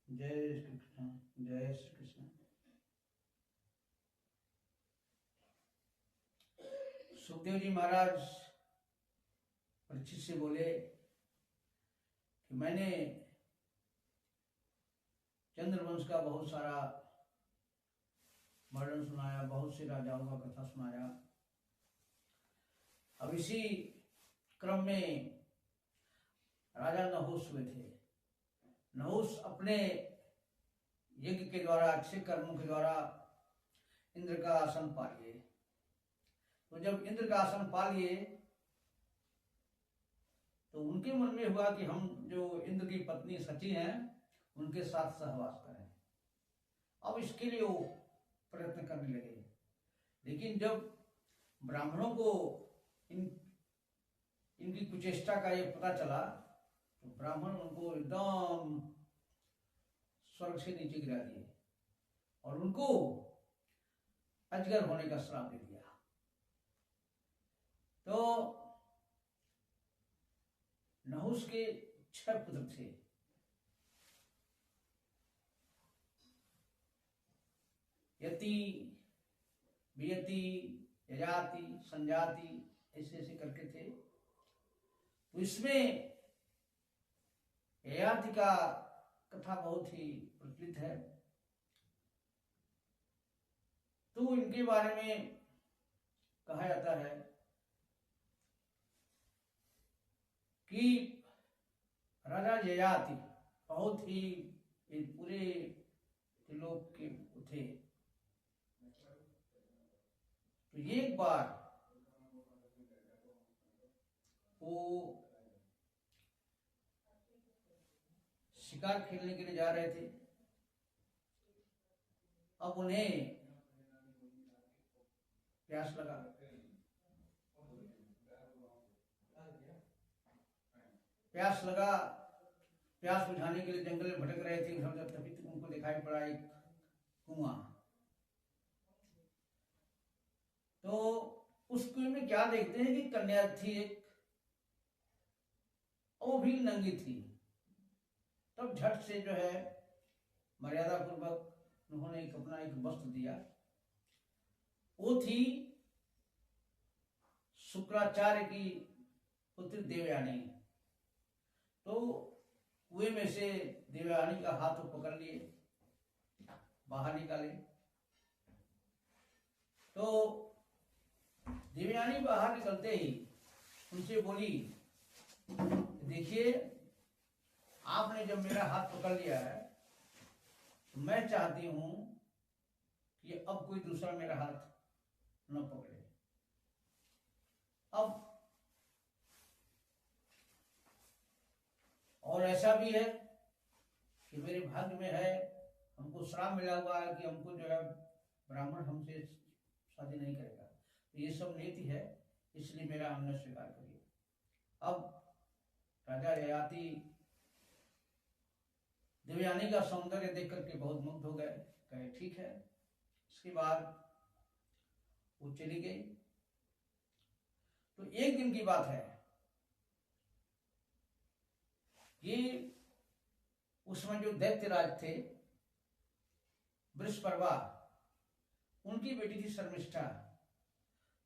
जय श्री कृष्ण। जय श्री कृष्ण। सुखदेव जी महाराज परीक्षित से बोले कि मैंने चंद्रवंश का बहुत सारा वर्णन सुनाया, बहुत से राजाओं का कथा सुनाया। अब इसी क्रम में राजा नहुस हुए थे। नहुस अपने यज्ञ के द्वारा, अच्छे कर्मों के द्वारा इंद्र का आसन पा लिए। तो जब इंद्र का आसन पा लिए तो उनके मन में हुआ कि हम जो इंद्र की पत्नी सची हैं उनके साथ सहवास करें। अब इसके लिए वो प्रयत्न करने लगे। लेकिन जब ब्राह्मणों को इनकी कुचेष्टा का ये पता चला तो ब्राह्मण उनको एकदम स्वर्ग से नीचे गिरा दिए और उनको अजगर होने का श्राप दे दिया। तो नहुस के 6 पुत्र थे। यति, वियति, यजाति, संजाति, ऐसे ऐसे करके थे। तो इसमें ययाति का कथा बहुत ही प्रचलित है। तो इनके बारे में कहा जाता है कि राजा ययाति बहुत ही पूरे त्रिलोक के थे। तो एक बार वो शिकार खेलने के लिए जा रहे थे। अब उन्हें प्यास लगा। प्यास बुझाने के लिए जंगल में भटक रहे थे। तभी तक उनको दिखाई पड़ा एक कुआं। तो उस कुएं में क्या देखते हैं कि कन्या थी एक, वो भी नंगी थी। तब झट से जो है मर्यादा पूर्वक उन्होंने अपना एक वस्त्र दिया। वो थी शुक्राचार्य की पुत्री देवयानी। तो कुएं में से देवयानी का हाथ पकड़ लिए, बाहर निकाले। तो देवयानी बाहर निकलते ही उनसे बोली, देखिए आपने जब मेरा हाथ पकड़ लिया है तो मैं चाहती हूं कि अब कोई दूसरा मेरा हाथ न पकड़े। अब और ऐसा भी है कि मेरे भाग्य में है, हमको श्राप मिला हुआ है कि हमको जो है ब्राह्मण हमसे शादी नहीं करेगा। तो ये सब नीति है, इसलिए मेरा अन्न स्वीकार करिए। अब राजा ययाति देवयानी का सौंदर्य देख करके बहुत मुग्ध हो गए। कहे ठीक है। इसके बाद वो चली गई। तो एक दिन की बात है, ये उसमें जो दैत्यराज थे वृषपर्वा, उनकी बेटी थी शर्मिष्ठा।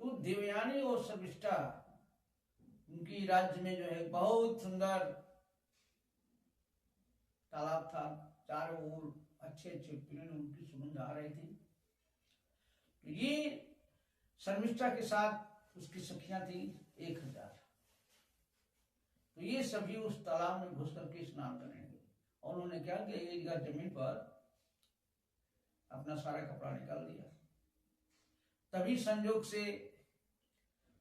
तो देवयानी और शर्मिष्ठा, उनकी राज्य में जो है बहुत सुंदर तालाब था, चारों ओर अच्छे अच्छे पेड़, उनकी सुगंध आ रही थी। तो ये शर्मिष्ठा के साथ उसकी सखियां थी 1000। तो ये सभी उस तालाब में घुस करके स्नान करने लगे। और उन्होंने क्या किया, एक जगह जमीन पर अपना सारा कपड़ा निकाल दिया। तभी संयोग से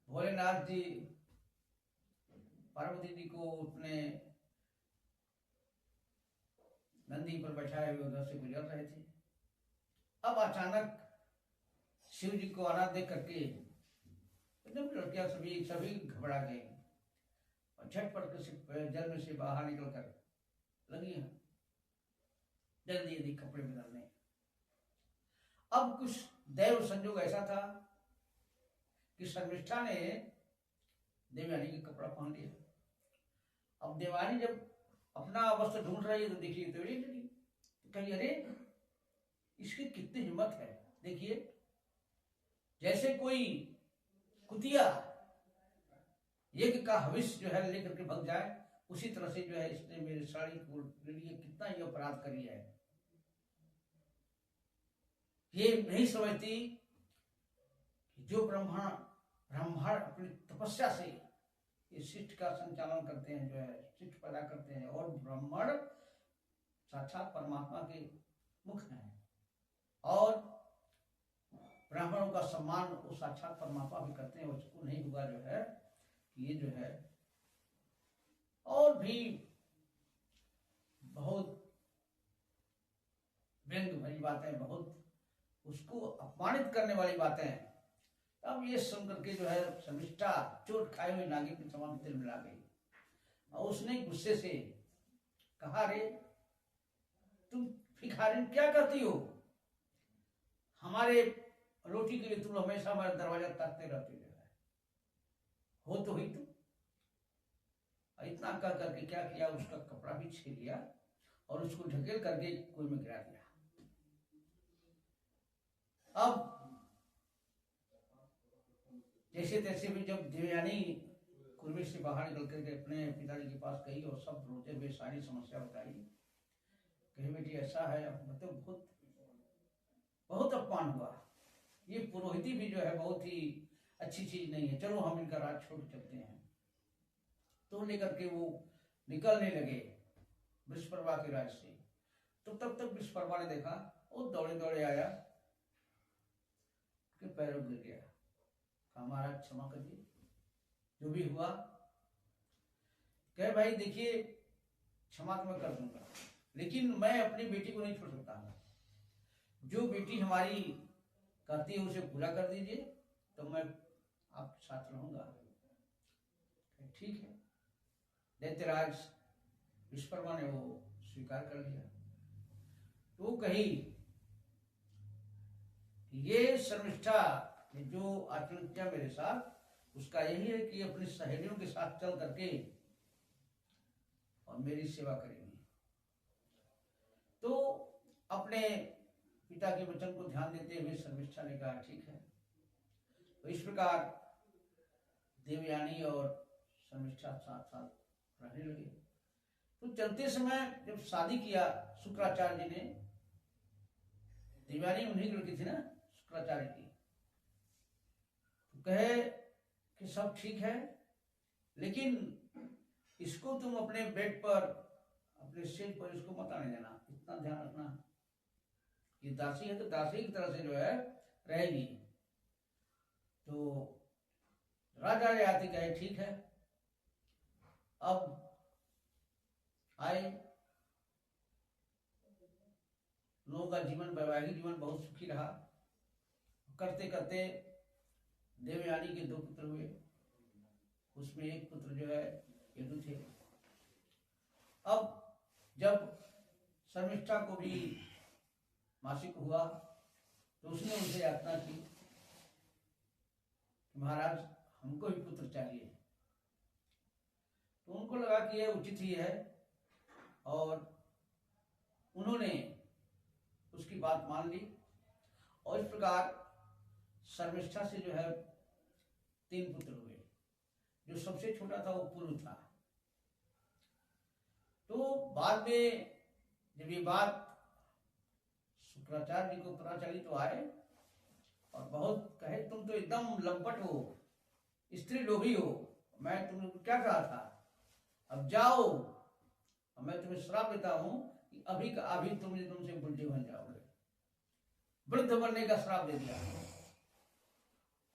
भोलेनाथ जी पार्वती जी को अपने नंदी पर बैठाए हुए उधर से गुजर रहे थे। अब अचानक शिव जी को आना देख करके एकदम लड़कियां सभी घबरा गई और झटपट जल में से बाहर निकल कर लगी जल्दी कपड़े बदलने। अब कुछ दैव संयोग ऐसा था कि शर्मिष्ठा ने देवयानी का कपड़ा पहन लिया। अब देवयानी जब अपना वस्त्र ढूंढ रही है तो देखिए तो नहीं लगी। कही अरे इसकी कितनी हिम्मत है। देखिए जैसे कोई कुतिया यज्ञ का हविष्य जो है लेकर के भग जाए, उसी तरह से जो है इसने मेरे साड़ी को लिए कितना ही अपराध कर लिया है। ये नहीं समझती कि जो ब्रह्मांड अपनी तपस्या से ये सृष्टि का संचालन करते हैं, जो है सृष्टि पैदा करते हैं, और ब्रह्मांड साक्षात परमात्मा के मुख हैं, और ब्राह्मणों का सम्मान वो साक्षात परमात्मा भी करते हैं। उसको नहीं हुआ जो है ये जो है, और भी बहुत व्यंग भरी बातें, बहुत उसको अपमानित करने वाली बातें। अब ये सुन करके जो है शर्मिष्ठा चोट खाए हुए नागिन के समान दिल मिला गई, और उसने गुस्से से कहा रे तुम भिखारिन क्या करती हो, हमारे रोटी के लिए तुम हमेशा हमारा दरवाजा ताकते रहते हो तो ही तुम। इतना कर करके क्या किया, उसका कपड़ा भी छीन लिया और उसको ढकेल करके कुएं में गिरा दिया। अब जैसे तैसे भी जब देवयानी कुएं से बाहर निकल करके अपने पिताजी के पास गई और सब रोते हुए सारी समस्या बताई, कही बेटी ऐसा है, मतलब बहुत बहुत अपमान हुआ, ये पुरोहिती भी जो है बहुत ही अच्छी चीज नहीं है, चलो हम इनका राज छोड़ चलते हैं। तो लेकर के वो निकलने लगे विश्वकर्मा के राज से। तो तब तक विश्वकर्मा ने देखा, वो दौड़े दौड़े आया कि पैरों गिर गया, कहा महाराज क्षमा करिए, जो भी हुआ। कहे भाई देखिए क्षमा तो मैं कर दूंगा, लेकिन मैं अपनी बेटी को नहीं छोड़ सकता हूँ, जो बेटी हमारी कहती है उसे पूरा कर दीजिए, तो मैं आपके साथ रहूंगा। ठीक है, दैत्यराज विश्वकर्मा ने वो स्वीकार कर लिया। तो कही ये शर्मिष्ठा ने जो आचरण किया मेरे साथ, उसका यही है कि अपनी सहेलियों के साथ चल करके और मेरी सेवा करेंगी। तो अपने पिता के वचन को ध्यान देते हुए शर्मिष्ठा ने कहा ठीक है। तो इस प्रकार देवयानी और शर्मिष्ठा साथ साथ रहने लगे। तो चलते समय जब शादी किया शुक्राचार्य जी ने, देवयानी उन्हीं लड़की थी ना शुक्राचार्य की, तो कहे कि सब ठीक है, लेकिन इसको तुम अपने बेड पर, अपने सेज पर इसको मत आने देना, इतना ध्यान रखना, ये दासी है तो दासी की तरह से जो है रहेगी। तो राजा आते कहे ठीक है। अब आए, लोगों का जीवन, वैवाहिक जीवन बहुत सुखी रहा। करते करते देवयानी के 2 पुत्र हुए, उसमें एक पुत्र जो है यदु थे। अब जब शर्मिष्ठा को भी मासिक हुआ तो उसने उनसे याचना की महाराज हमको भी पुत्र चाहिए। तो उनको लगा कि यह उचित ही है, और उन्होंने उसकी बात मान ली, और इस प्रकार शर्मिष्ठा से जो है 3 पुत्र हुए। जो सबसे छोटा था वो पुरु था। तो बाद में जब ये बात शुक्राचार्य जी को पता चली तो आए और बहुत कहे तुम तो एकदम लंपट हो, स्त्री लोभी हो, मैं तुमने क्या कहा था, अब जाओ, मैं तुम्हें श्राप देता हूं कि अभी का अभी तुमसे बुढ़े बन जाओगे, वृद्ध बनने का श्राप दे दिया।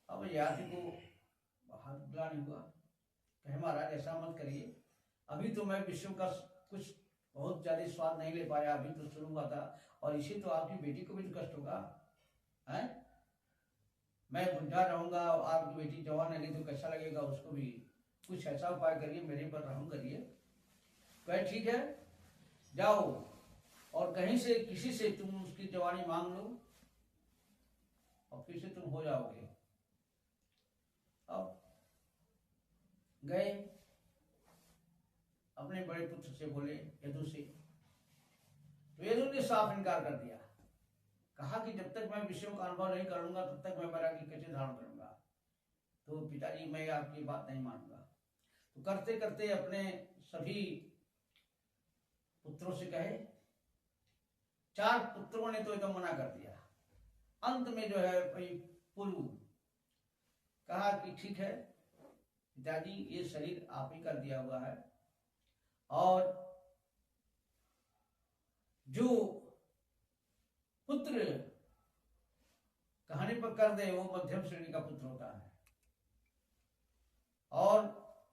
अब यात्री को हाथ ग्लानि हुआ, कहे महाराज ऐसा मत करिए, अभी तो मैं विश्व का कुछ बहुत ज्यादा स्वाद नहीं ले पाया, अभी तो शुरू हुआ था, और इसी तो आपकी बेटी को भी तो कष्ट होगा, है? मैं बुढ़ा रहूंगा और आपकी बेटी जवान है, तो कैसा लगेगा उसको भी, कुछ ऐसा उपाय करिए, मेरे पर रहम करिए। कहे ठीक है, जाओ और कहीं से किसी से तुम उसकी जवानी मांग लो और फिर से तुम हो जाओगे। अब गए, अपने बड़े पुत्र से बोले यदु से, तो यदु ने साफ इनकार कर दिया। कहा कि जब तक मैं विषयों का अनुभव नहीं करूंगा तब तक मैं वैराग्य कैसे धारण करूंगा। तो पिताजी मैं आपकी बात नहीं मानूंगा। तो करते करते अपने सभी पुत्रों से कहे, 4 पुत्रों ने तो एकदम मना कर दिया। अंत में जो है भाई पुरु कहा कि ठीक है पिताजी, ये शरीर आप ही का दिया हुआ है और जो पुत्र कहने पर कर दे वो मध्यम श्रेणी का पुत्र होता है, और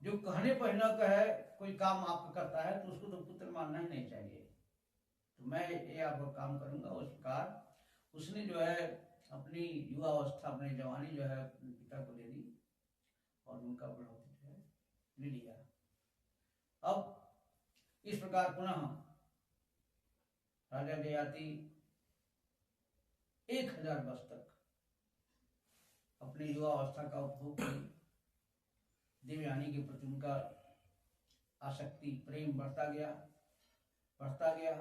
जो कहने पर न कहे कोई काम आपका करता है तो उसको तो पुत्र मानना ही नहीं चाहिए। तो मैं ये आपका काम करूंगा। उस प्रकार उसने जो है अपनी युवा अवस्था, अपनी जवानी जो है अपने पिता को दे दी और उनका बढ़ोतरी जो है ले लिया। अब इस प्रकार पुनः राजा ययाति 1000 वर्ष तक अपनी युवा अवस्था का उपभोग की। देवयानी के प्रति उनका आसक्ति, प्रेम बढ़ता गया।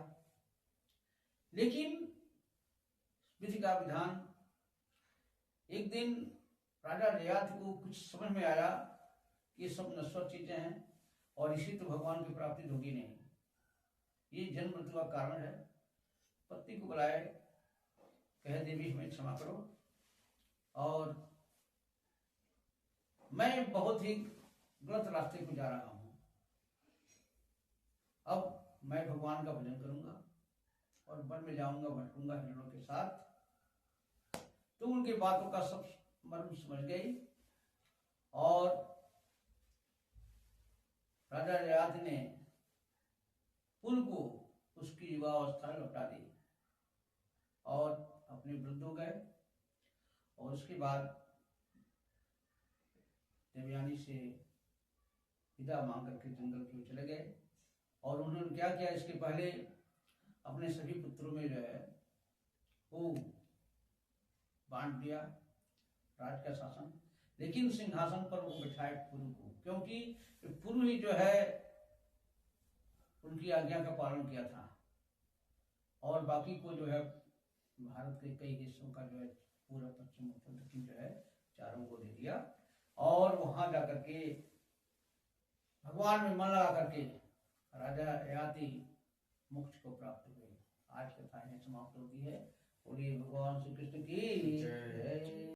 लेकिन विधि का विधान, एक दिन राजा ययाति को कुछ समझ में आया कि ये सब नश्वर चीजें हैं और इसी तो भगवान की प्राप्ति होगी नहीं, ये जन्म मृत्यु का कारण है। पत्नी को बुलाए, कहे देवी हमें क्षमा करो और मैं बहुत ही गलत रास्ते को जा रहा हूं। अब मैं भगवान का भजन करूंगा और वन में जाऊंगा, भटकूंगा हिरणों के साथ। तो उनकी बातों का सब मर्म समझ गई और राजा ययाति ने पुल को उसकी युवावस्था लौटा दी और अपने वृद्ध हो गए। और उसके बाद देवयानी से विदा मांग करके जंगल की ओर चले गए। और उन्होंने क्या किया, इसके पहले अपने सभी पुत्रों में जो है वो बांट दिया राज का शासन, लेकिन सिंहासन पर वो बिठाए पुरु को, क्योंकि पुरु ही जो है उनकी आज्ञा का पालन किया था और बाकी को जो है भारत के कई हिस्सों का जो है पूरा पश्चिम उत्तर दक्षिण जो है चारों को दे दिया। और वहां जाकर के भगवान में मन लगा करके राजा ययाति मोक्ष को प्राप्त हुए। आज कथा समाप्त होती है। बोलिए भगवान श्री कृष्ण की जय।